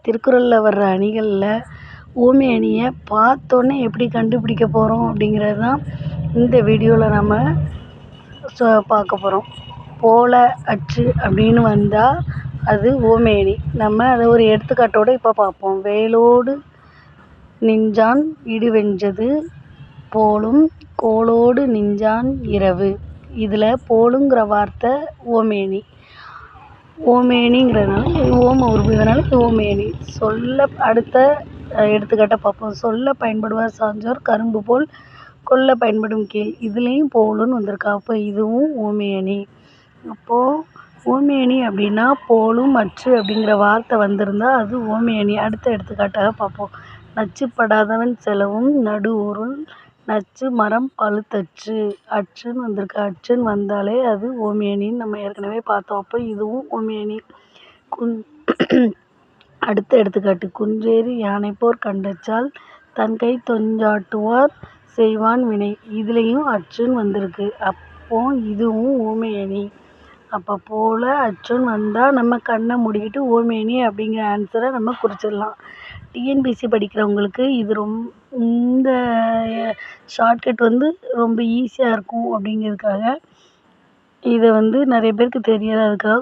திருக்குறளில் வர்ற அணிகளில் ஊமை அணியை பார்த்தோன்னே எப்படி கண்டுபிடிக்க போகிறோம் அப்படிங்கிறது தான் இந்த வீடியோவில் நம்ம பார்க்க போகிறோம். போல அற்று அப்படின்னு வந்தால் அது ஊமை அணி. நம்ம அதை ஒரு எடுத்துக்காட்டோடு இப்போ பார்ப்போம். வேலோடு நின்றான் இடுவென்றது போலும் கோலோடு நின்றான் இரவு. இதில் போலுங்கிற வார்த்தை ஊமை அணி. ஊமை அணிங்கிறதுனால ஓம உருபு, இதனால் ஊமை அணி. சொல்ல அடுத்த எடுத்துக்காட்டை பார்ப்போம். சொல்ல பயன்படுவார் சான்றோர் கரும்பு போல் கொல்ல பயன்படும் கீழ். இதுலேயும் போலுன்னு வந்திருக்கா. அப்போ இதுவும் ஊமை அணி. அப்போது ஊமை அணி அப்படின்னா போலும் அற்று அப்படிங்கிற வார்த்தை வந்திருந்தால் அது ஊமை அணி. அடுத்த எடுத்துக்காட்டாக பார்ப்போம். நச்சுப்படாதவன் செலவும் நடு ஊருள் நச்சு மரம் பழுத்தற்று. அற்றுன்னு வந்திருக்கு. அற்றுன்னு வந்தாலே அது ஊமை அணின்னு நம்ம ஏற்கனவே பார்த்தோம். அப்போ இதுவும் ஊமை அணி. அடுத்த எடுத்துக்காட்டு. குன்றேறி யானைப்போர் கண்டச்சால் தன் கை தொஞ்சாட்டுவார் செய்வான் வினை. இதுலேயும் அற்றுன்னு வந்திருக்கு. அப்போ இதுவும் ஊமை அணி. அப்போ போல அற்றுன்னு வந்தால் நம்ம கண்ணை மூடிக்கிட்டு ஊமை அணி அப்படிங்கிற ஆன்சரை நம்ம குறிச்சிடலாம். டிஎன்பிஎஸ்சி படிக்கிறவங்களுக்கு இது இந்த ஷார்ட்கட் ரொம்ப ஈஸியாக இருக்கும் அப்படிங்கிறதுக்காக இதை நிறைய பேருக்கு தெரியாது. அதுக்காக